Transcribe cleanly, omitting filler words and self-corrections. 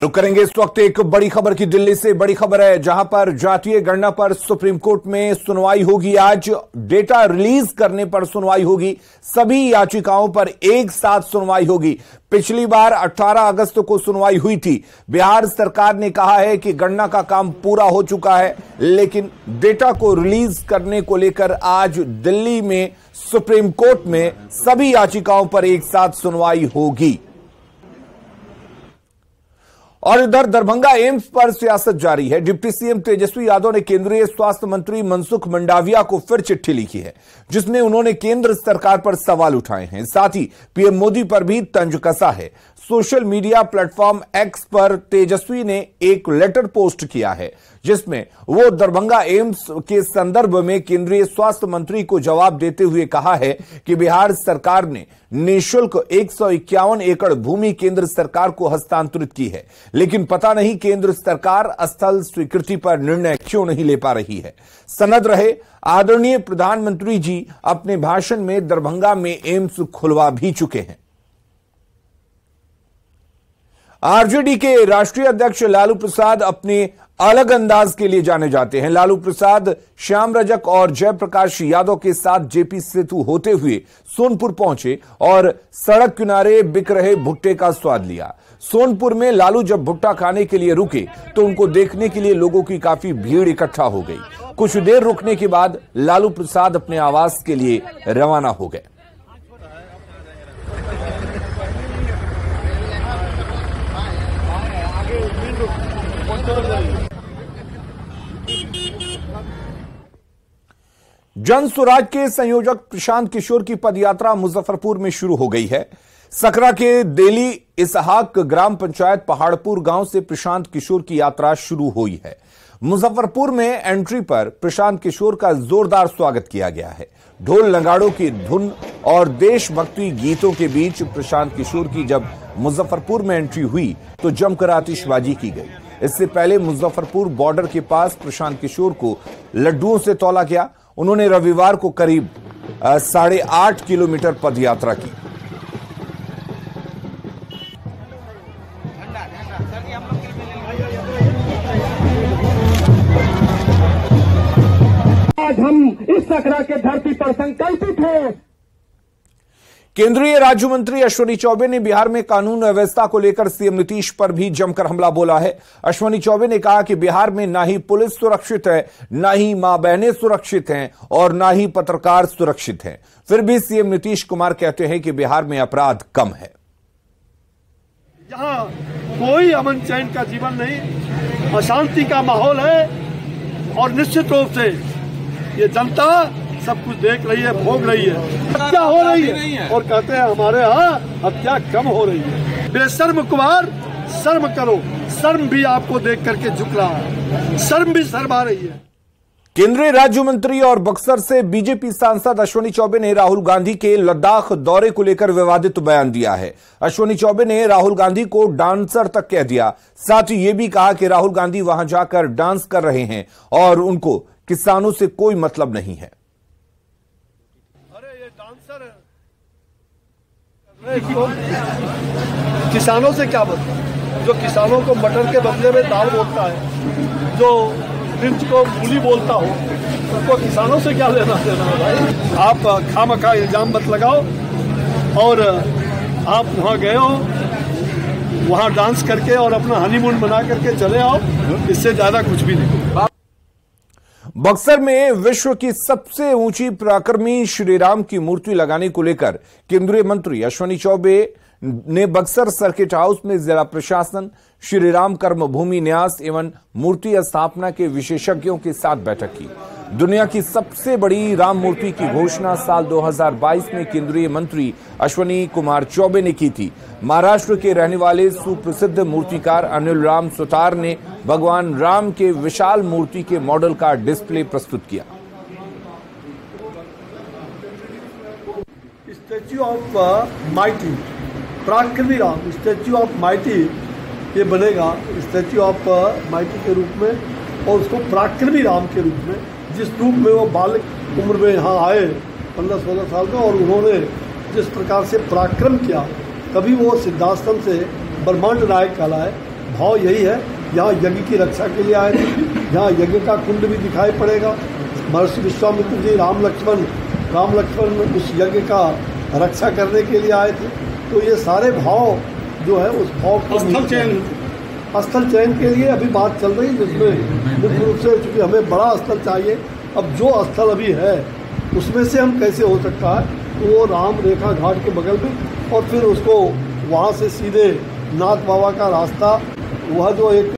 रुक करेंगे इस वक्त एक बड़ी खबर की। दिल्ली से बड़ी खबर है, जहां पर जातीय गणना पर सुप्रीम कोर्ट में सुनवाई होगी। आज डेटा रिलीज करने पर सुनवाई होगी। सभी याचिकाओं पर एक साथ सुनवाई होगी। पिछली बार 18 अगस्त को सुनवाई हुई थी। बिहार सरकार ने कहा है कि गणना का काम पूरा हो चुका है, लेकिन डेटा को रिलीज करने को लेकर आज दिल्ली में सुप्रीम कोर्ट में सभी याचिकाओं पर एक साथ सुनवाई होगी। और इधर दरभंगा एम्स पर सियासत जारी है। डिप्टी सीएम तेजस्वी यादव ने केंद्रीय स्वास्थ्य मंत्री मनसुख मंडाविया को फिर चिट्ठी लिखी है, जिसमें उन्होंने केंद्र सरकार पर सवाल उठाए हैं। साथ ही पीएम मोदी पर भी तंज कसा है। सोशल मीडिया प्लेटफॉर्म एक्स पर तेजस्वी ने एक लेटर पोस्ट किया है, जिसमें वो दरभंगा एम्स के संदर्भ में केंद्रीय स्वास्थ्य मंत्री को जवाब देते हुए कहा है कि बिहार सरकार ने निःशुल्क 151 एकड़ भूमि केंद्र सरकार को हस्तांतरित की है, लेकिन पता नहीं केंद्र सरकार स्थल स्वीकृति पर निर्णय क्यों नहीं ले पा रही है। सनद रहे, आदरणीय प्रधानमंत्री जी अपने भाषण में दरभंगा में एम्स खुलवा भी चुके हैं। आरजेडी के राष्ट्रीय अध्यक्ष लालू प्रसाद अपने अलग अंदाज के लिए जाने जाते हैं। लालू प्रसाद श्याम रजक और जयप्रकाश यादव के साथ जेपी सेतु होते हुए सोनपुर पहुंचे और सड़क किनारे बिक रहे भुट्टे का स्वाद लिया। सोनपुर में लालू जब भुट्टा खाने के लिए रुके तो उनको देखने के लिए लोगों की काफी भीड़ इकट्ठा हो गई। कुछ देर रुकने के बाद लालू प्रसाद अपने आवास के लिए रवाना हो गए। जन स्वराज के संयोजक प्रशांत किशोर की पदयात्रा मुजफ्फरपुर में शुरू हो गई है। सकरा के देली इसहाक ग्राम पंचायत पहाड़पुर गांव से प्रशांत किशोर की यात्रा शुरू हुई है। मुजफ्फरपुर में एंट्री पर प्रशांत किशोर का जोरदार स्वागत किया गया है। ढोल नगाड़ों की धुन और देशभक्ति गीतों के बीच प्रशांत किशोर की जब मुजफ्फरपुर में एंट्री हुई तो जमकर आतिशबाजी की गई। इससे पहले मुजफ्फरपुर बॉर्डर के पास प्रशांत किशोर को लड्डुओं से तौला गया। उन्होंने रविवार को करीब 8.5 किलोमीटर पदयात्रा की। आज हम इस सकरा के धरती पर संकल्पित हैं। केंद्रीय राज्य मंत्री अश्विनी चौबे ने बिहार में कानून व्यवस्था को लेकर सीएम नीतीश पर भी जमकर हमला बोला है। अश्विनी चौबे ने कहा कि बिहार में ना ही पुलिस सुरक्षित है, ना ही मां बहनें सुरक्षित हैं और ना ही पत्रकार सुरक्षित हैं। फिर भी सीएम नीतीश कुमार कहते हैं कि बिहार में अपराध कम है। यहाँ कोई अमन चैन का जीवन नहीं, अशांति का माहौल है और निश्चित रूप से ये जनता सब कुछ देख रही है, भोग रही है। हत्या हो रही है और कहते हैं हमारे यहाँ हत्या कम हो रही है। बेशर्म कुमार, शर्म करो। शर्म भी आपको देख करके झुक रहा है, शर्म भी शर्मा रही है। केंद्रीय राज्य मंत्री और बक्सर से बीजेपी सांसद अश्विनी चौबे ने राहुल गांधी के लद्दाख दौरे को लेकर विवादित बयान दिया है। अश्विनी चौबे ने राहुल गांधी को डांसर तक कह दिया। साथ ही यह भी कहा कि राहुल गांधी वहां जाकर डांस कर रहे हैं और उनको किसानों से कोई मतलब नहीं है। किसानों से क्या मतलब? जो किसानों को मटर के बदले में दाल बोलता है, जो मिर्च को मूली बोलता हो, उनको किसानों से क्या लेना देना है भाई? आप खामखा इल्जाम मत लगाओ। और आप वहाँ गए हो, वहाँ डांस करके और अपना हनीमून बना करके चले आओ, इससे ज्यादा कुछ भी नहीं। बक्सर में विश्व की सबसे ऊंची पराक्रमी श्रीराम की मूर्ति लगाने को लेकर केंद्रीय मंत्री अश्विनी चौबे ने बक्सर सर्किट हाउस में जिला प्रशासन, श्रीराम कर्मभूमि न्यास एवं मूर्ति स्थापना के विशेषज्ञों के साथ बैठक की। दुनिया की सबसे बड़ी राम मूर्ति की घोषणा साल 2022 में केंद्रीय मंत्री अश्विनी कुमार चौबे ने की थी। महाराष्ट्र के रहने वाले सुप्रसिद्ध मूर्तिकार अनिल राम सुतार ने भगवान राम के विशाल मूर्ति के मॉडल का डिस्प्ले प्रस्तुत किया। स्टैच्यू ऑफ माइटी, पराक्रमी राम, स्टैच्यू ऑफ माइटी ये बनेगा स्टैच्यू ऑफ माइटी के रूप में, और उसको पराक्रमी राम के रूप में, जिस रूप में वो बालक उम्र में यहाँ आए 15-16 साल में, और उन्होंने जिस प्रकार से पराक्रम किया, कभी वो सिद्धाश्रम से ब्रह्मांड नायक कहलाए, भाव यही है, यहाँ यज्ञ की रक्षा के लिए आए थे, यहाँ यज्ञ का कुंड भी दिखाई पड़ेगा। महर्षि विश्वामित्र जी राम लक्ष्मण उस यज्ञ का रक्षा करने के लिए आए थे। तो ये सारे भाव जो है उस भाव को स्थल चयन के लिए अभी बात चल रही है, जिसमें मुख्य रूप से चूँकि हमें बड़ा स्थल चाहिए। अब जो स्थल अभी है उसमें से हम कैसे हो सकता है, तो वो राम रेखा घाट के बगल में, और फिर उसको वहाँ से सीधे नाथ बाबा का रास्ता, वह जो एक